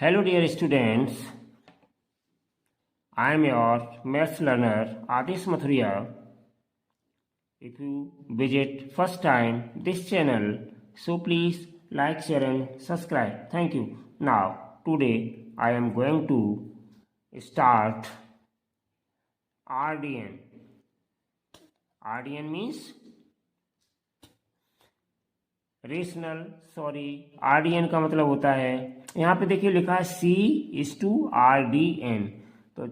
Hello dear students, I am your maths learner Adish Mathuria. If you visit first time this channel, so please like, share and subscribe. Thank you. Now today I am going to start RDN. RDN means RDN का मतलब होता है, यहाँ पे देखिए लिखा है C/RDN, तो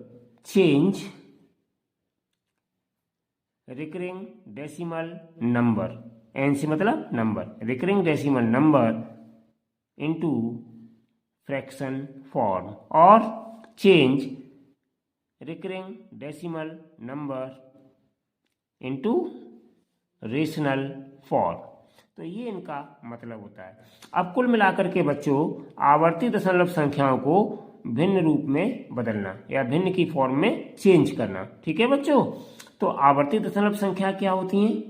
change recurring decimal number, N से मतलब number, recurring decimal number into fraction form, और change recurring decimal number into rational form. तो ये इनका मतलब होता है। अब कुल मिलाकर के बच्चों आवर्ती दशमलव संख्याओं को भिन्न रूप में बदलना या भिन्न की फॉर्म में चेंज करना। ठीक है बच्चों, तो आवर्ती दशमलव संख्या क्या होती हैं?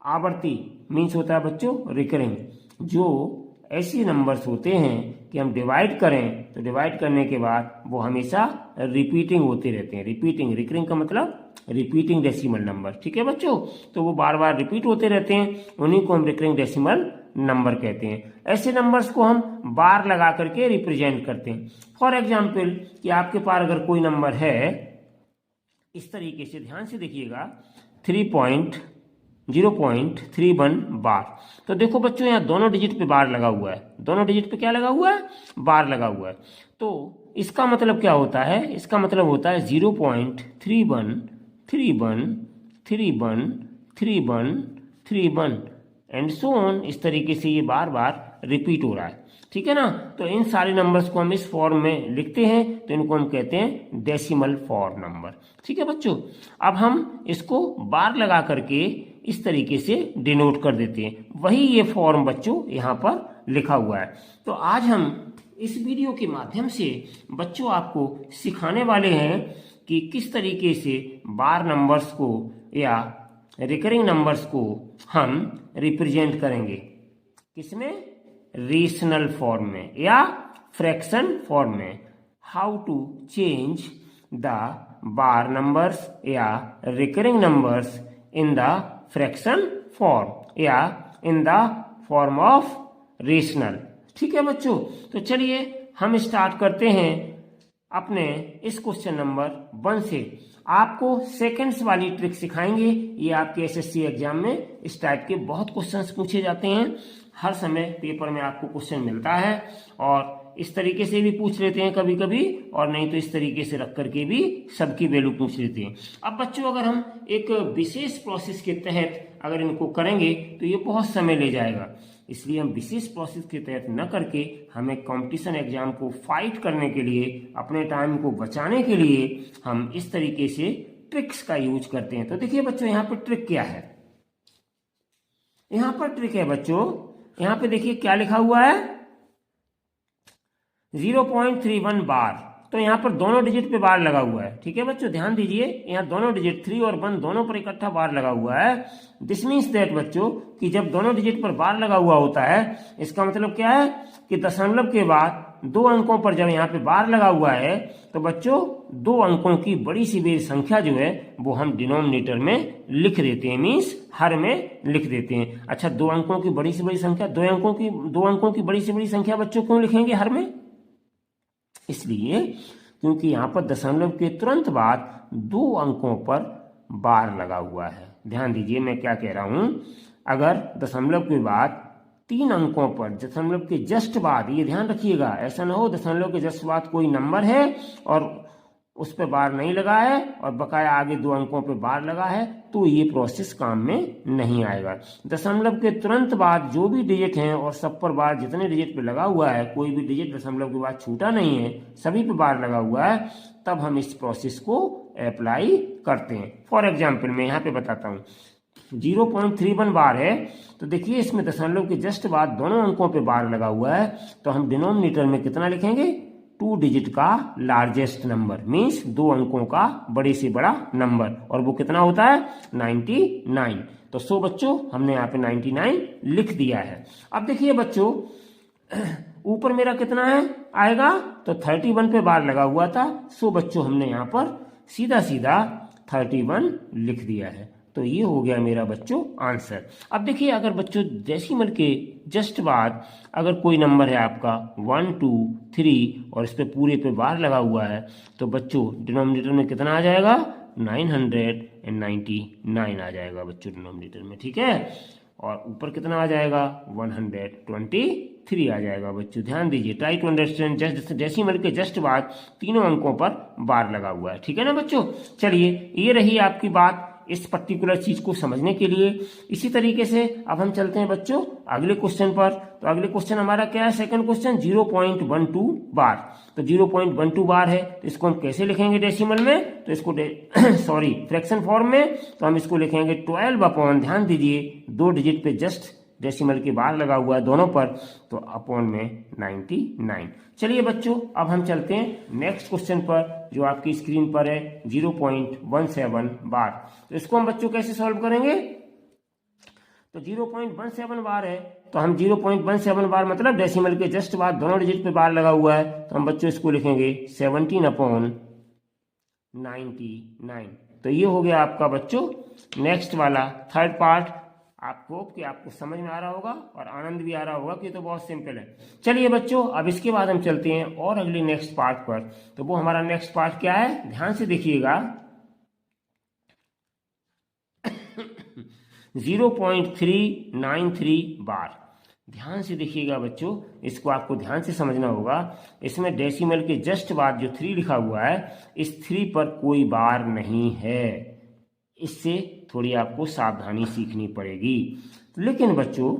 आवर्ती मीन्स होता है बच्चों रिकरिंग, जो ऐसी नंबर्स होते हैं कि हम डिवाइड करें तो डिवाइड करने के बाद वो हमेशा रिपीटिंग होते रहते हैं। रिपीटिंग, रिकरिंग का मतलब रिपीटिंग डेसिमल नंबर। ठीक है बच्चों, तो वो बार बार रिपीट होते रहते हैं, उन्हीं को हम रिकरिंग डेसिमल नंबर कहते हैं। ऐसे नंबर्स को हम बार लगा करके रिप्रेजेंट करते हैं। फॉर एग्जाम्पल कि आपके पास अगर कोई नंबर है इस तरीके से, ध्यान से देखिएगा, 3.0.31 बार, तो देखो बच्चों यहाँ दोनों डिजिट पे बार लगा हुआ है। दोनों डिजिट पे क्या लगा हुआ है? बार लगा हुआ है। तो इसका मतलब क्या होता है? इसका मतलब होता है 0.31313131 एंड सो ऑन। इस तरीके से ये बार बार रिपीट हो रहा है। ठीक है ना, तो इन सारे नंबर्स को हम इस फॉर्म में लिखते हैं, तो इनको हम कहते हैं डेसिमल फॉर्म नंबर। ठीक है बच्चों, अब हम इसको बार लगा करके इस तरीके से डिनोट कर देते हैं। वही ये फॉर्म बच्चों यहाँ पर लिखा हुआ है। तो आज हम इस वीडियो के माध्यम से बच्चों आपको सिखाने वाले हैं कि किस तरीके से बार नंबर्स को या रिकरिंग नंबर्स को हम रिप्रेजेंट करेंगे। किसमें? रेशनल फॉर्म में या फ्रैक्शन फॉर्म में। How to change the bar numbers या recurring numbers in the fraction form या in the form of rational. ठीक है बच्चों, तो चलिए हम स्टार्ट करते हैं अपने इस क्वेश्चन नंबर 1 से। आपको सेकंड्स वाली ट्रिक सिखाएंगे। ये आपके एसएससी एग्जाम में इस टाइप के बहुत क्वेश्चंस पूछे जाते हैं। हर समय पेपर में आपको क्वेश्चन मिलता है, और इस तरीके से भी पूछ लेते हैं कभी कभी, और नहीं तो इस तरीके से रख करके भी सबकी वैल्यू पूछ लेते हैं। अब बच्चों अगर हम एक विशेष प्रोसेस के तहत अगर इनको करेंगे तो ये बहुत समय ले जाएगा, इसलिए हम विशेष प्रोसेस के तहत न करके हमें कंपटीशन एग्जाम को फाइट करने के लिए, अपने टाइम को बचाने के लिए हम इस तरीके से ट्रिक्स का यूज करते हैं। तो देखिए बच्चों यहाँ पर ट्रिक क्या है? यहाँ पर ट्रिक है बच्चों, यहाँ पे देखिए क्या लिखा हुआ है, 0.31 बार। तो यहाँ पर दोनों डिजिट पे बार लगा हुआ है। ठीक है बच्चों, ध्यान दीजिए, यहाँ दोनों डिजिट 3 और 1 दोनों पर इकट्ठा बार लगा हुआ है। दिस मीन्स दैट बच्चों कि जब दोनों डिजिट पर बार लगा हुआ होता है, इसका मतलब क्या है कि दशमलव के बाद 2 अंकों पर जब यहाँ पे बार लगा हुआ है, तो बच्चों 2 अंकों की बड़ी सी बड़ी संख्या जो है वो हम डिनोमिनेटर में लिख देते हैं, मीन्स हर में लिख देते हैं। अच्छा, 2 अंकों की बड़ी से बड़ी संख्या, 2 अंकों की बड़ी से बड़ी संख्या बच्चों क्यों लिखेंगे हर में? इसलिए क्योंकि यहाँ पर दशमलव के तुरंत बाद 2 अंकों पर बार लगा हुआ है। ध्यान दीजिए मैं क्या कह रहा हूं, अगर दशमलव के बाद 3 अंकों पर, दशमलव के जस्ट बाद, ये ध्यान रखिएगा, ऐसा ना हो दशमलव के जस्ट बाद कोई नंबर है और उस पर बार नहीं लगा है और बकाया आगे 2 अंकों पर बार लगा है, तो ये प्रोसेस काम में नहीं आएगा। दशमलव के तुरंत बाद जो भी डिजिट हैं और सब पर बार, जितने डिजिट पे लगा हुआ है, कोई भी डिजिट दशमलव के बाद छूटा नहीं है, सभी पे बार लगा हुआ है, तब हम इस प्रोसेस को अप्लाई करते हैं। फॉर एग्जाम्पल मैं यहाँ पे बताता हूँ, 0.31 बार है, तो देखिए इसमें दशमलव के जस्ट बाद दोनों अंकों पे बार लगा हुआ है, तो हम डिनोमिनेटर में कितना लिखेंगे? 2 डिजिट का लार्जेस्ट नंबर, मीन्स 2 अंकों का बड़े से बड़ा नंबर, और वो कितना होता है? 99। तो सो बच्चों हमने यहाँ पे 99 लिख दिया है। अब देखिए बच्चों ऊपर मेरा कितना है आएगा, तो 31 पे बार लगा हुआ था, सो बच्चों हमने यहाँ पर सीधा सीधा 31 लिख दिया है। तो ये हो गया मेरा बच्चों आंसर। अब देखिए अगर बच्चों डेसिमल के जस्ट बाद अगर कोई नंबर है आपका 1 2 3 और इस पे पूरे पे बार लगा हुआ है, तो बच्चों डिनोमिनेटर में कितना आ जाएगा, 999 आ जाएगा बच्चों डिनोमिनेटर में, ठीक है। और ऊपर कितना आ जाएगा, 123 आ जाएगा बच्चों। ध्यान दीजिए, try to understand, just decimal के जस्ट बाद तीनों अंकों पर बार लगा हुआ है, ठीक है ना बच्चों। चलिए ये रही आपकी बात इस पर्टिकुलर चीज को समझने के लिए। इसी तरीके से अब हम चलते हैं बच्चों अगले क्वेश्चन पर। तो अगले क्वेश्चन हमारा क्या है, सेकंड क्वेश्चन 0.12 बार। तो 0.12 बार है, तो इसको हम कैसे लिखेंगे डेसिमल में, तो इसको सॉरी फ्रैक्शन फॉर्म में, तो हम इसको लिखेंगे 12 अपॉन, ध्यान दीजिए 2 डिजिट पे जस्ट डेसिमल के बार लगा हुआ है दोनों पर, तो अपॉन में 99। चलिए बच्चों अब हम चलते हैं नेक्स्ट क्वेश्चन पर जो आपकी स्क्रीन पर है 0.17 बार। तो इसको हम बच्चों कैसे सॉल्व करेंगे, तो 0.17 बार है, तो हम 0.17 बार मतलब डेसिमल के जस्ट बाद दोनों डिजिट पे बार लगा हुआ है, तो हम बच्चों इसको लिखेंगे 17/99। तो ये हो गया आपका बच्चों नेक्स्ट वाला थर्ड पार्ट। आपको समझ में आ रहा होगा और आनंद भी आ रहा होगा कि तो बहुत सिंपल है। चलिए बच्चों अब इसके बाद हम चलते हैं और अगले नेक्स्ट पार्ट पर। तो वो हमारा नेक्स्ट पार्ट क्या है, ध्यान से देखिएगा 0.393 बार। ध्यान से देखिएगा बच्चों, इसको आपको ध्यान से समझना होगा। इसमें डेसिमल के जस्ट बाद जो 3 लिखा हुआ है, इस 3 पर कोई बार नहीं है, इससे थोड़ी आपको सावधानी सीखनी पड़ेगी। लेकिन बच्चों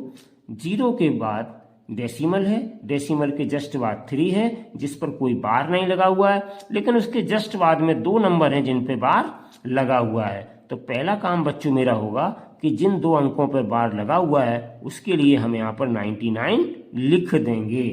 0 के बाद डेसिमल है, डेसिमल के जस्ट बाद 3 है जिस पर कोई बार नहीं लगा हुआ है, लेकिन उसके जस्ट बाद में 2 नंबर हैं जिन पे बार लगा हुआ है। तो पहला काम बच्चों मेरा होगा कि जिन 2 अंकों पर बार लगा हुआ है उसके लिए हम यहाँ पर 99 लिख देंगे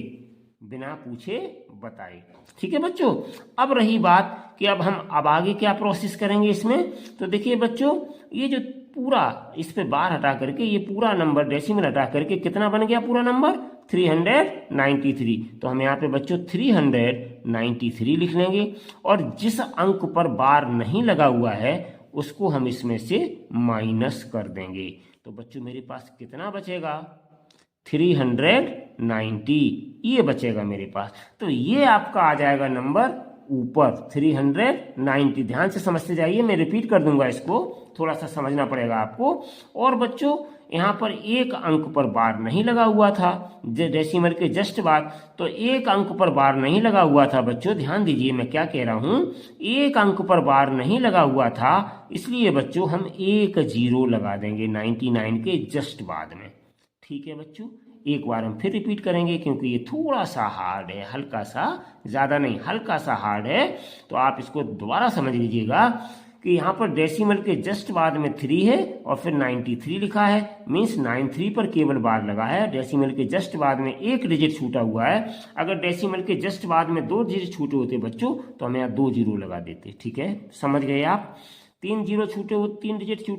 बिना पूछे बताए, ठीक है बच्चों। अब रही बात कि अब हम आगे क्या प्रोसेस करेंगे इसमें, तो देखिए बच्चों ये जो पूरा इस पे बार हटा करके ये पूरा नंबर डेसिमल हटा करके कितना बन गया पूरा नंबर 393। तो हम यहाँ पे बच्चों 393 लिख लेंगे और जिस अंक पर बार नहीं लगा हुआ है उसको हम इसमें से माइनस कर देंगे। तो बच्चों मेरे पास कितना बचेगा, 390 ये बचेगा मेरे पास। तो ये आपका आ जाएगा नंबर ऊपर 390। ध्यान से समझते जाइए, मैं रिपीट कर दूंगा, इसको थोड़ा सा समझना पड़ेगा आपको। और बच्चों यहाँ पर एक अंक पर बार नहीं लगा हुआ था डेसिमल के जस्ट बाद, तो एक अंक पर बार नहीं लगा हुआ था बच्चों। ध्यान दीजिए मैं क्या कह रहा हूँ, एक अंक पर बार नहीं लगा हुआ था, इसलिए बच्चों हम 1 0 लगा देंगे 99 के जस्ट बाद में, ठीक है बच्चों। एक बार हम फिर रिपीट करेंगे क्योंकि ये थोड़ा सा हार्ड है, हल्का सा, ज़्यादा नहीं हल्का सा हार्ड है। तो आप इसको दोबारा समझ लीजिएगा कि यहाँ पर डेसिमल के जस्ट बाद में 3 है और फिर 93 लिखा है, मीन्स 93 पर केवल बार लगा है। डेसिमल के जस्ट बाद में 1 डिजिट छूटा हुआ है। अगर डेसिमल के जस्ट बाद में 2 डिजिट छूटे होते बच्चों तो हम यहाँ 2 0 लगा देते, ठीक है, समझ गए आप। 3 डिजिट छूटे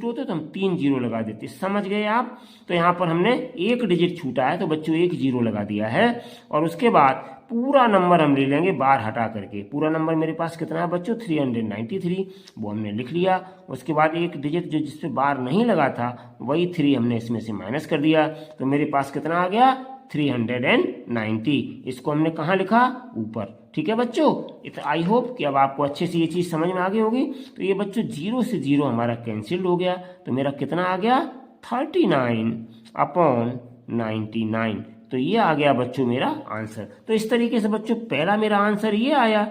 होते तो हम 3 0 लगा देते, समझ गए आप। तो यहाँ पर हमने 1 डिजिट छूटा है तो बच्चों 1 0 लगा दिया है। और उसके बाद पूरा नंबर हम ले लेंगे बार हटा करके। पूरा नंबर मेरे पास कितना है बच्चों 393, वो हमने लिख लिया। उसके बाद 1 डिजिट जो जिस पे बार नहीं लगा था वही 3 हमने इसमें से माइनस कर दिया, तो मेरे पास कितना आ गया 390। इसको हमने कहाँ लिखा, ऊपर, ठीक है बच्चों। आई होप कि अब आपको अच्छे से ये चीज़ समझ में आ गई होगी। तो ये बच्चों 0 से 0 हमारा कैंसिल हो गया, तो मेरा कितना आ गया 39/99। तो ये आ गया बच्चों मेरा आंसर। तो इस तरीके से बच्चों पहला मेरा आंसर ये आया,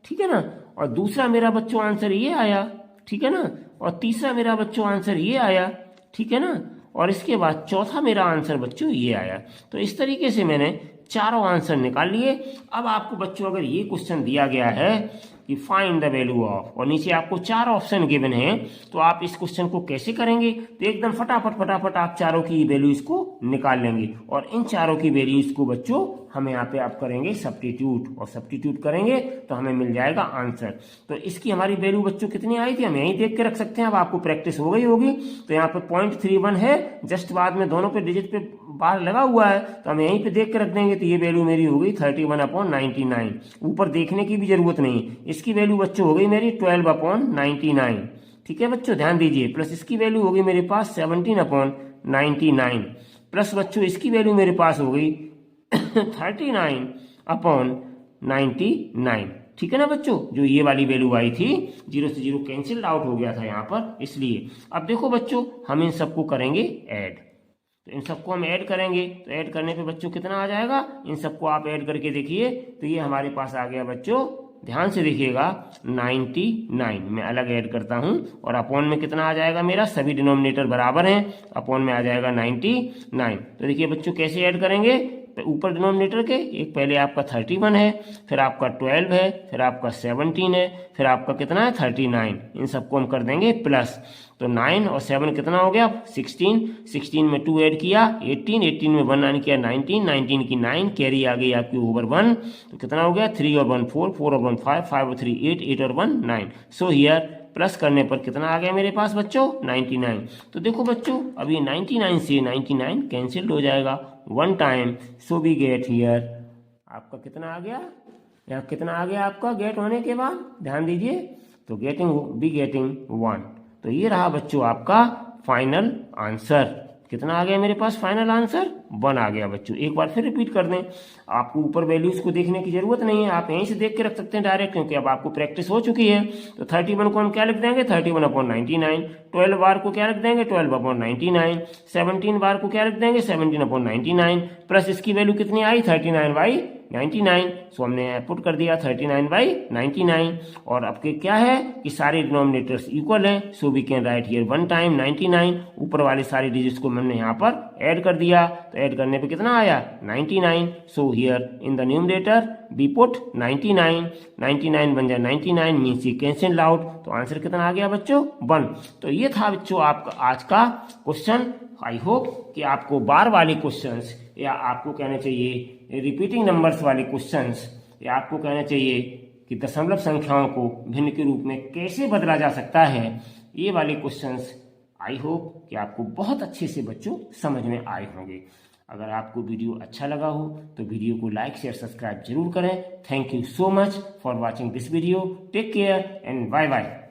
ठीक है ना, और दूसरा मेरा बच्चों आंसर ये आया, ठीक है ना, और तीसरा मेरा बच्चों आंसर ये आया, ठीक है ना, और इसके बाद चौथा मेरा आंसर बच्चों ये आया। तो इस तरीके से मैंने चारों आंसर निकाल लिए। अब आपको बच्चों अगर ये क्वेश्चन दिया गया है कि फाइंड द वैल्यू ऑफ, और नीचे आपको 4 ऑप्शन गिवन है। तो आप इस क्वेश्चन को कैसे करेंगे, तो एकदम फटाफट आप चारों की वैल्यूज को निकाल लेंगे, और इन चारों की वैल्यूज को बच्चों हम यहाँ पे आप करेंगे सब्स्टिट्यूट, और सब्स्टिट्यूट करेंगे तो हमें मिल जाएगा आंसर। तो इसकी हमारी वैल्यू बच्चों कितनी आई थी हम यहीं देख के रख सकते हैं, अब आपको प्रैक्टिस हो गई होगी। तो यहाँ पे 0.31 है, जस्ट बाद में दोनों पे डिजिट पे बार लगा हुआ है, तो हम यहीं पे देख के रख देंगे। तो ये वैल्यू मेरी हो गई 31/99, ऊपर देखने की भी जरूरत नहीं। इसकी वैल्यू बच्चों हो गई मेरी 12/99, ठीक है बच्चों ध्यान दीजिए। प्लस इसकी वैल्यू हो गई मेरे पास 17/99, प्लस बच्चों इसकी वैल्यू मेरे पास हो गई 39/99, ठीक है ना बच्चों। जो ये वाली वैल्यू आई थी 0 से 0 कैंसिल आउट हो गया था यहाँ पर, इसलिए। अब देखो बच्चों हम इन सबको करेंगे ऐड, तो इन सबको हम ऐड करेंगे, तो ऐड करने पे बच्चों कितना आ जाएगा, इन सबको आप ऐड करके देखिए। तो ये हमारे पास आ गया बच्चों, ध्यान से देखिएगा 99, मैं अलग ऐड करता हूं, और अपॉन में कितना आ जाएगा मेरा, सभी डिनोमिनेटर बराबर हैं, अपॉन में आ जाएगा 99। तो देखिए बच्चों कैसे ऐड करेंगे, तो ऊपर डिनोमिनेटर के एक पहले आपका 31 है, फिर आपका 12 है, फिर आपका 17 है, फिर आपका कितना है 39, इन सबको हम कर देंगे प्लस। तो 9 और 7 कितना हो गया 16, 16 में 2 ऐड किया 18, 18 में 1 ऐड किया 19, 19 की 9 कैरी आ गई आपकी ओवर 1, तो कितना हो गया 3 और 1 4, 4 और 1 5, 5 और 3 8, 8 और 1 9। सो हियर प्लस करने पर कितना आ गया मेरे पास बच्चों 99। तो देखो बच्चों अब ये 99 से 99 कैंसिल हो जाएगा 1 time, so we get here आपका कितना आ गया, यहाँ कितना आ गया आपका गेट होने के बाद, ध्यान दीजिए। तो गेटिंग 1। तो ये रहा बच्चों आपका फाइनल आंसर। कितना आ गया मेरे पास फाइनल आंसर 1 आ गया बच्चों। एक बार फिर रिपीट कर दें, आपको ऊपर वैल्यूज को देखने की जरूरत नहीं है, आप यहीं से देख के रख सकते हैं डायरेक्ट, क्योंकि अब आपको प्रैक्टिस हो चुकी है। तो 31 को हम क्या लिख देंगे 31/99, 12 बार को क्या लिख देंगे 12/99, 17 बार को क्या लिख देंगे 17/99, प्लस इसकी वैल्यू कितनी आई 39/99, सो हमने पुट कर दिया 39/99। और आपके क्या है कि सारे डिनोमिनेटर्स इक्वल हैं, so we can write here 1 time 99, ऊपर वाले सारे डिजिट्स को हमने यहाँ पर ऐड कर दिया, तो ऐड करने पे कितना आया 99। So here in the numerator we put 99, 99 बन जाए 99 मीन्स ये कैंसिल आउट, तो आंसर कितना आ गया बच्चों 1। तो ये था बच्चों आपका आज का क्वेश्चन। आई होप कि आपको बार वाले क्वेश्चंस, या आपको कहना चाहिए रिपीटिंग नंबर्स वाले क्वेश्चंस, या आपको कहना चाहिए कि दशमलव संख्याओं को भिन्न के रूप में कैसे बदला जा सकता है, ये वाले क्वेश्चंस आई होप कि आपको बहुत अच्छे से बच्चों समझ में आए होंगे। अगर आपको वीडियो अच्छा लगा हो तो वीडियो को लाइक शेयर सब्सक्राइब जरूर करें। Thank you so much for watching this video. Take care and bye bye.